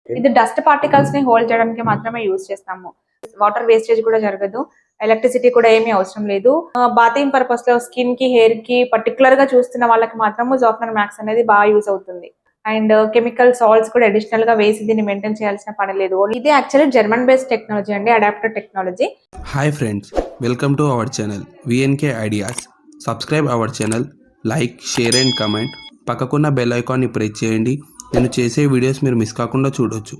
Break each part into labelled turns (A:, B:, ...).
A: ఇది dust particles ని hold చేయడానికి మాత్రమే యూజ్ చేస్తాము. వాటర్ వేస్టేజ్ కూడా జరగదు, ఎలక్ట్రిసిటీ కూడా ఏమీ అవసరం లేదు. బాతింగ్ పర్పస్ లో స్కిన్ కి, హెయిర్ కి పర్టికులర్ గా చూస్తున్న వాళ్ళకి మాత్రము జాఫ్నర్ మ్యాక్స్ అనేది బాగా యూజ్ అవుతుంది. అండ్ కెమికల్ సాల్ట్స్ కూడా అడిషనల్ గా వేసి దీన్ని మెయింటైన్ చేయాల్సిన పని లేదు. ఇది యాక్చువల్లీ జర్మన్ బేస్డ్ టెక్నాలజీ అండి, adapter technology.
B: Hi friends, welcome to our channel VNK ideas. Subscribe our channel, like, share and comment. పక్కకున్న బెల్ ఐకాన్ని ప్రెస్ చేయండి. నేను చేసే వీడియోస్ మీరు మిస్ కాకుండా చూడొచ్చు.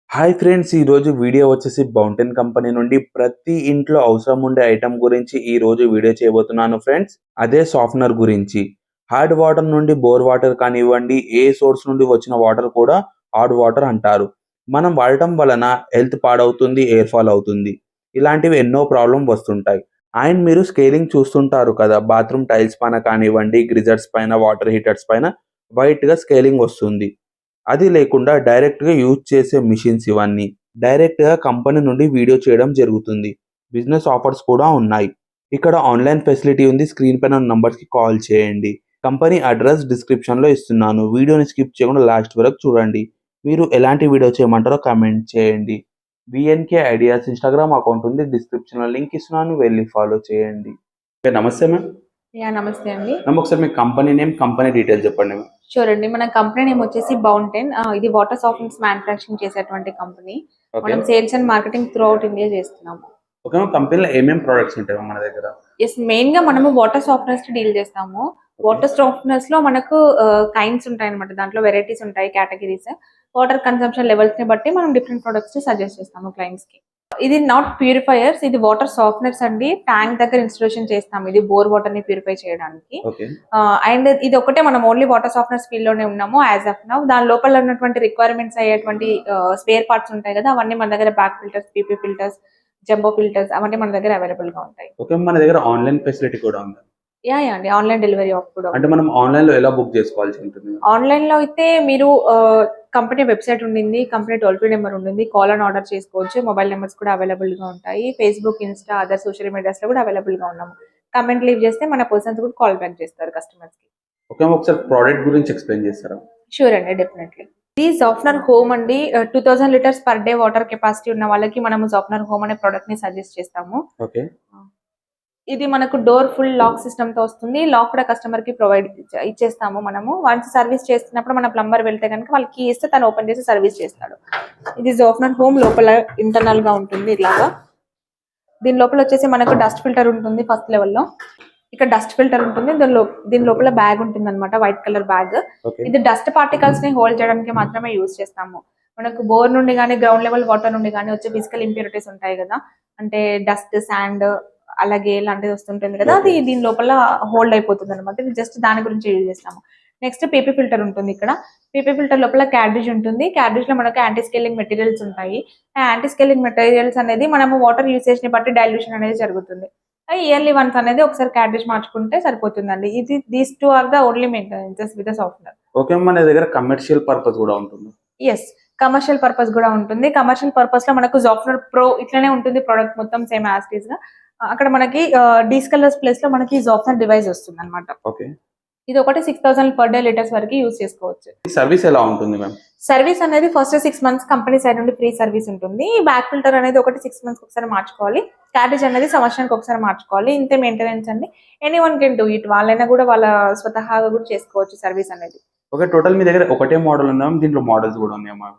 C: హాయ్ ఫ్రెండ్స్, ఈరోజు వీడియో వచ్చేసి బౌంటైన్ కంపెనీ నుండి ప్రతి ఇంట్లో అవసరం ఉండే ఐటమ్ గురించి ఈరోజు వీడియో చేయబోతున్నాను ఫ్రెండ్స్. అదే సాఫ్ట్నర్ గురించి. హార్డ్ వాటర్ నుండి బోర్ వాటర్ కానివ్వండి, ఏ సోర్స్ నుండి వచ్చిన వాటర్ కూడా హార్డ్ వాటర్ అంటారు. మనం వాడటం వలన హెల్త్ పాడవుతుంది, ఎయిర్ ఫాల్ అవుతుంది, ఇలాంటివి ఎన్నో ప్రాబ్లం వస్తుంటాయి. అండ్ మీరు స్కేలింగ్ చూస్తుంటారు కదా, బాత్రూమ్ టైల్స్ పైన కానివ్వండి, గ్రిజర్స్ పైన, వాటర్ హీటర్స్ పైన వైట్గా స్కేలింగ్ వస్తుంది. అది లేకుండా డైరెక్ట్గా యూజ్ చేసే మిషన్స్ ఇవన్నీ. డైరెక్ట్గా కంపెనీ నుండి వీడియో చేయడం జరుగుతుంది. బిజినెస్ ఆఫర్స్ కూడా ఉన్నాయి. ఇక్కడ ఆన్లైన్ ఫెసిలిటీ ఉంది. స్క్రీన్ పైన నంబర్స్కి కాల్ చేయండి. కంపెనీ అడ్రస్ డిస్క్రిప్షన్లో ఇస్తున్నాను. వీడియోని స్కిప్ చేయకుండా లాస్ట్ వరకు చూడండి. మీరు ఎలాంటి వీడియో చేయమంటారో కామెంట్ చేయండి. విఎన్కే ఐడియాస్ ఇన్స్టాగ్రామ్ అకౌంట్ ఉంది, డిస్క్రిప్షన్లో లింక్ ఇస్తున్నాను, వెళ్ళి ఫాలో చేయండి. నమస్తే మ్యామ్.
A: నమస్తే అండి.
C: ఒకసారి మీ కంపెనీ నేమ్, కంపెనీ డీటెయిల్స్ చెప్పండి మ్యామ్.
A: షూర్ అండి. మన కంపెనీ నేమ్ వచ్చేసి బౌంటైన్. ఇది వాటర్ సాఫ్ట్నర్స్ మ్యానుఫ్యాక్చరింగ్ చేసేటువంటి కంపెనీ. మనం sales and marketing through out India చేస్తున్నాము.
C: ఓకే, కంపెనీలో ఏమేమి ప్రొడక్ట్స్ ఉంటాయి మన దగ్గర?
A: ఎస్, మెయిన్ గా మనము వాటర్ సాఫ్ట్నర్స్ డీల్ చేస్తాము. వాటర్ సాఫ్ట్నర్స్ లో మనకు కైండ్స్ ఉంటాయి అనమాట. దాంట్లో వెరైటీస్ ఉంటాయి, కేటగిరీస్. వాటర్ కన్సంప్షన్ లెవెల్స్ ని బట్టి మనం డిఫరెంట్ ప్రొడక్ట్స్ సజెస్ట్ చేస్తాము క్లయింట్స్ కి. ఇది నాట్ ప్యూరిఫైయర్స్, ఇది వాటర్ సాఫ్ట్నర్స్ అండి. ట్యాంక్ దగ్గర ఇన్స్టాలేషన్ చేస్తాము. ఇది బోర్ వాటర్ ని ప్యూరిఫై చేయడానికి. అండ్ ఇది ఒకటే మనం ఓన్లీ వాటర్ సాఫ్ట్నర్స్ ఫీల్డ్ లోనే ఉన్నాము యాజ్ ఆఫ్ నౌ. దాని లోపల ఉన్నటువంటి రిక్వైర్మెంట్స్ అయ్యేటువంటి స్పేర్ పార్ట్స్ ఉంటాయి కదా, అవన్నీ మన దగ్గర back filters, PP filters, jumbo filters అవన్నీ మన దగ్గర అవైలబుల్ గా ఉంటాయి.
C: ఓకే, మన దగ్గర ఆన్లైన్ ఫెసిలిటీ కూడా ఉంది.
A: యా అండి, ఆన్లైన్ డెలివరీ ఆఫ్ కూడా.
C: అంటే మనం ఆన్లైన్ లో ఎలా బుక్ చేసుకోవాల్సి ఉంటుంది?
A: ఆన్లైన్ లో అయితే మీరు కంపెనీ వెబ్సైట్ ఉండింది, కంపెనీ టోల్ ఫ్రీ నెంబర్ ఉంటుంది, కాల్ అని ఆర్డర్ చేసుకోవచ్చు. మొబైల్ నెంబర్స్ కూడా అవైలబుల్ గా ఉంటాయి. Facebook, Insta, other social medias లో కూడా అవైలబుల్ గా ఉన్నాము. కమెంట్ లీవ్ చేస్తే మన పర్సన్స్ కూడా కాల్ బ్యాక్ చేస్తారు కస్టమర్స్ కి.
C: ఓకే, ఒకసారి ప్రోడక్ట్ గురించి ఎక్స్ప్లెయిన్ చేస్తారా?
A: షూర్ అండి, డెఫినెట్లీ. ఇది సాఫ్ట్నర్ హోమ్ అండి. 2000 litres per day water capacity ఉన్న వాళ్ళకి మనము సాఫ్ట్నర్ హోమ్ అనే ప్రోడక్ట్ ని సజెస్ట్ చేస్తాము.
C: ఓకే,
A: ఇది మనకు డోర్ ఫుల్ లాక్ సిస్టమ్ తో వస్తుంది. లాక్ కూడా కస్టమర్ కి ప్రొవైడ్ ఇచ్చేస్తాము మనము. వన్స్ సర్వీస్ చేస్తున్నప్పుడు మన ప్లంబర్ వెళ్తే కనుక వాళ్ళకి ఇస్తే తను ఓపెన్ చేసి సర్వీస్ చేస్తాడు. ఇది సాఫ్ట్నర్ హోమ్ లోపల ఇంటర్నల్ గా ఉంటుంది ఇలాగా. దీని లోపల వచ్చేసి మనకు డస్ట్ ఫిల్టర్ ఉంటుంది. ఫస్ట్ లెవెల్లో ఇక్కడ డస్ట్ ఫిల్టర్ ఉంటుంది. దీని లోపల బ్యాగ్ ఉంటుంది అనమాట, వైట్ కలర్ బ్యాగ్. ఇది డస్ట్ పార్టికల్స్ ని హోల్డ్ చేయడానికి మాత్రమే యూజ్ చేస్తాము. మనకు బోర్ నుండి కానీ, గ్రౌండ్ లెవెల్ వాటర్ నుండి కానీ వచ్చే ఫిజికల్ ఇంప్యూరిటీస్ ఉంటాయి కదా, అంటే డస్ట్, శాండ్, అలాగే ఇలాంటిది వస్తుంటుంది కదా, అది దీని లోపల హోల్డ్ అయిపోతుంది అనమాట. ఇది జస్ట్ దాని గురించి యూజ్ చేస్తాము. నెక్స్ట్ పీపీ ఫిల్టర్ ఉంటుంది. ఇక్కడ పీపీ ఫిల్టర్ లోపల క్యాడ్రిజ్ ఉంటుంది. క్యాడ్రిజ్ లో మనకు యాంటీ స్కేలింగ్ మెటీరియల్స్ ఉంటాయి. ఆ యాంటీ స్కేలింగ్ మెటీరియల్స్ అనేది మనము వాటర్ యూసేజ్ ని బట్టి డైల్యూషన్ అనేది జరుగుతుంది. ఇయర్లీ వన్స్ అనేది ఒకసారి క్యాడ్రిజ్ మార్చుకుంటే సరిపోతుందండి. ఇది these two are the only maintenances with software.
C: Okay, మన దగ్గర కమర్షియల్ పర్పస్ కూడా ఉంటుంది.
A: ఎస్, కమర్షియల్ పర్పస్ కూడా ఉంటుంది. కమర్షియల్ పర్పస్ లో మనకు సాఫ్ట్వేర్ ప్రో ఇట్లనే ఉంటుంది ప్రొడక్ట్ మొత్తం సేమ్ యాజ్ ఇట్ ఈస్ గా. అక్కడ మనకి డీస్కలర్స్ ప్లేస్ లో మనకి సాఫ్ట్వేర్ డివైస్ వస్తుంది అనమాట.
C: ఓకే,
A: ఇది ఒకటి 6000 పర్ డే లీటర్స్ వరకు యూజ్ చేసుకోవచ్చు.
C: సర్వీస్ ఎలా ఉంటుంది మ్యామ్?
A: సర్వీస్ అనేది ఫస్ట్ 6 months కంపెనీ సైడ్ నుండి ఫ్రీ సర్వీస్ ఉంటుంది. బ్యాక్ ఫిల్టర్ అనేది ఒకటి 6 months ఒకసారి మార్చుకోవాలి. క్యారేజ్ అనేది సంవత్సరానికి ఒకసారి మార్చుకోవాలి. ఇంతే మెయింటెనెన్స్ అండి. Anyone can do it. వాళ్ళైనా కూడా వాళ్ళ స్వతహాగా కూడా చేసుకోవచ్చు సర్వీస్ అనేది.
C: ఓకే, టోటల్ మీ దగ్గర ఒకటే మోడల్ ఉందా? దీంట్లో మోడల్స్ కూడా ఉన్నాయా?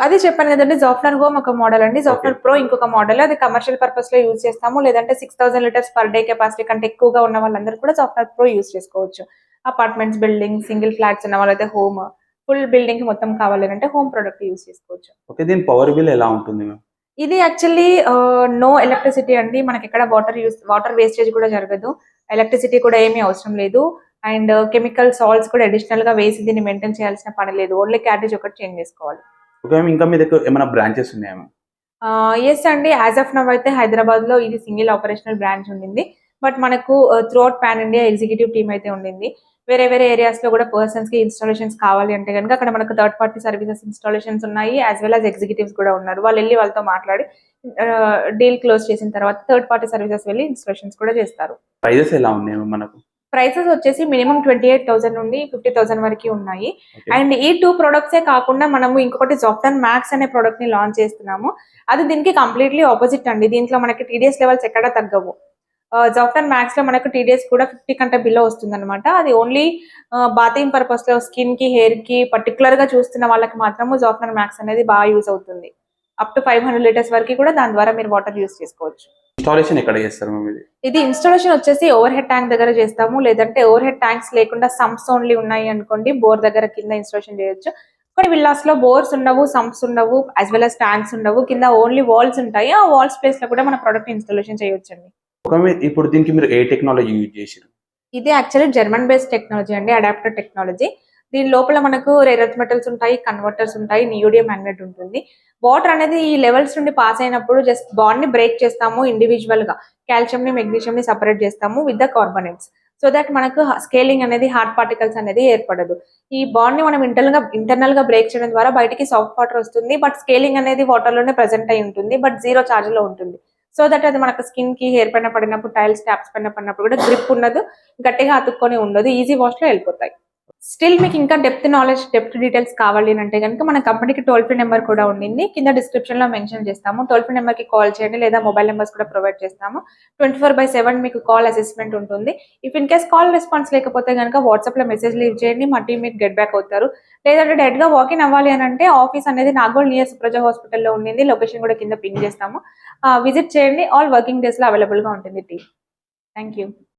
A: అదే చెప్పాను కదండి, సాఫ్ట్వేర్ హోమ్ ఒక మోడల్ అండి, సాఫ్ట్వేర్ ప్రో ఇంకొక మోడల్. అది కమర్షియల్ పర్పస్ లో యూజ్ చేస్తాము. లేదంటే 6000 లీటర్స్ పర్ డే కెపాసిటీ కంటే ఎక్కువగా ఉన్న వాళ్ళందరూ కూడా సాఫ్ట్వేర్ ప్రో యూజ్ చేసుకోవచ్చు. అపార్ట్మెంట్స్, బిల్డింగ్, సింగిల్ ఫ్లాట్స్ ఉన్న వాళ్ళైతే హోమ్, ఫుల్ బిల్డింగ్ మొత్తం కావాలి అంటే హోమ్ ప్రొడక్ట్ యూజ్ చేసుకోవచ్చు.
C: ఓకే, దీని పవర్ బిల్ ఎలా ఉంటుంది?
A: ఇది యాక్చువల్లీ నో ఎలక్ట్రిసిటీ అండి. మనకి ఎక్కడ వాటర్ వేస్టేజ్ కూడా జరగదు, ఎలక్ట్రిసిటీ కూడా ఏమీ అవసరం లేదు. అండ్ కెమికల్ సాల్ట్స్ కూడా అడిషనల్ గా వేసి దీన్ని మెయింటైన్ చేయాల్సిన పని లేదు. ఓన్లీ క్యారేజ్ ఒకటి చేంజ్ చేసుకోవాలి.
C: ఓకే, ఇంకా మీ దగ్గర ఏమైనా బ్రాంచెస్ ఉన్నాయా?
A: ఎస్ అండి, యాజ్ ఆఫ్ నవ్ అయితే హైదరాబాద్ లో ఇది సింగిల్ ఆపరేషనల్ బ్రాంచ్ ఉండింది. బట్ మనకు through out pan India executive team అయితే ఉండింది. వేరే వేరే ఏరియాస్ లో కూడా పర్సన్స్ కి ఇన్స్టాలేషన్స్ కావాలి అంటే కనుక అక్కడ మనకు థర్డ్ పార్టీ సర్వీసెస్ ఇన్స్టాలేషన్స్ ఉన్నాయి, యాజ్ వెల్ యాజ్ ఎగ్జిక్యూటివ్స్ కూడా ఉన్నారు. వాళ్ళు వెళ్ళి వాళ్ళతో మాట్లాడి డీల్ క్లోజ్ చేసిన తర్వాత థర్డ్ పార్టీ సర్వీసెస్ వెళ్ళి ఇన్స్టాలేషన్స్ కూడా చేస్తారు.
C: ప్రైజెస్ ఎలా ఉన్నాయి మనకు?
A: ప్రైసెస్ వచ్చేసి మినిమం 28,000 నుండి 50,000 వరకు ఉన్నాయి.
C: Okay.
A: అండ్ ఈ 2 ప్రొడక్ట్సే కాకుండా మనము ఇంకొకటి జాఫ్టన్ మ్యాక్స్ అనే ప్రొడక్ట్ ని లాంచ్ చేస్తున్నాము. అది దీనికి కంప్లీట్లీ ఆపోజిట్ అండి. దీంట్లో మనకి టీడీఎస్ లెవెల్స్ ఎక్కడ తగ్గవు. జాఫ్టన్ మ్యాక్స్ లో మనకు టీడీఎస్ కూడా 50 కంటే బిలో వస్తుంది అనమాట. అది ఓన్లీ బాతింగ్ పర్పస్ లో స్కిన్ కి, హెయిర్ కి పర్టికులర్ గా చూస్తున్న వాళ్ళకి మాత్రము జాఫ్టన్ మ్యాక్స్ అనేది బాగా యూజ్ అవుతుంది. అప్ టు 500 లీటర్స్ వరకు కూడా దాని ద్వారా మీరు వాటర్ యూజ్ చేసుకోవచ్చు.
C: ఇన్స్టాలేషన్ ఎక్కడ చేస్తారు మ్యామ్ ఇది?
A: ఇది ఇన్స్టాలేషన్ వచ్చేసి ఓవర్ హెడ్ ట్యాంక్ దగ్గర చేస్తాము. లేదంటే ఓవర్ హెడ్ ట్యాంక్స్ లేకుండా సంప్స్ ఓన్లీ ఉన్నాయి అనుకోండి, బోర్ దగ్గర కింద ఇన్స్టాలేషన్ చేయొచ్చు. కొన్ని విల్లాస్ లో బోర్స్ ఉండవు, సంప్స్ ఉండవు, యాజ్ వెల్ as ట్యాంక్స్ ఉండవు, కింద ఓన్లీ వాల్స్ ఉంటాయి. ఆ వాల్స్ ప్లేస్ లో కూడా మన ప్రొడక్ట్ ఇన్స్టాలేషన్ చేయొచ్చండి.
C: ఇప్పుడు దీనికి మీరు ఏ టెక్నాలజీ యూజ్ చేశారు?
A: ఇది యాక్చువల్లీ జర్మన్ బేస్డ్ టెక్నాలజీ అండి, అడాప్టర్ టెక్నాలజీ. దీని లోపల మనకు రేర్ ఎర్త్ మెటల్స్ ఉంటాయి, కన్వర్టర్స్ ఉంటాయి, నియోడియం మ్యాగ్నెట్ ఉంటుంది. వాటర్ అనేది ఈ లెవెల్స్ నుండి పాస్ అయినప్పుడు జస్ట్ బాండ్ ని బ్రేక్ చేస్తాము ఇండివిజువల్ గా. కాల్షియం ని, మెగ్నీషియం ని సెపరేట్ చేస్తాము with the carbonates. So that మనకు స్కేలింగ్ అనేది, హార్డ్ పార్టికల్స్ అనేది ఏర్పడదు. ఈ బాండ్ ని మనం ఇంటర్నల్ గా బ్రేక్ చేయడం ద్వారా బయటికి సాఫ్ట్ వాటర్ వస్తుంది. బట్ స్కేలింగ్ అనేది వాటర్ లోనే ప్రెసెంట్ అయి ఉంటుంది, బట్ 0 చార్జ్ లో ఉంటుంది. సో దట్ అది మనకు స్కిన్ కి, హెయిర్ పైన పడినప్పుడు, టైల్స్ ట్యాప్స్ పైన పడినప్పుడు కూడా గ్రిప్ ఉండదు, గట్టిగా అతుక్కొని ఉండదు, ఈజీ వాష్ లో వెళ్ళిపోతాయి. స్టిల్ మీకు ఇంకా డెప్త్ నాలెడ్జ్, డెప్త్ డీటెయిల్స్ కావాలి అంటే కనుక మన కంపెనీకి టోల్ ఫ్రీ నెంబర్ కూడా ఉండింది, కింద డిస్క్రిప్షన్ లో మెన్షన్ చేస్తాము. టోల్ ఫ్రీ నెంబర్ కి కాల్ చేయండి, లేదా మొబైల్ నెంబర్స్ కూడా ప్రొవైడ్ చేస్తాము. 24/7 మీకు కాల్ అసెస్మెంట్ ఉంటుంది. If in case call response లేకపోతే కనుక వాట్సాప్ లో మెసేజ్ లీవ్ చేయండి, మా టీం మీకు గెట్ బ్యాక్ అవుతారు. లేదంటే డైరెక్ట్ గా వాకిన్ అవ్వాలి అని అంటే ఆఫీస్ అనేది నాగోల్ నియర్ సుప్రజ హాస్పిటల్లో ఉండింది. లొకేషన్ కూడా కింద పిన్ చేస్తాము, విజిట్ చేయండి. ఆల్ వర్కింగ్ డేస్ లో అవైలబుల్ గా ఉంటుంది టీమ్. Thank you.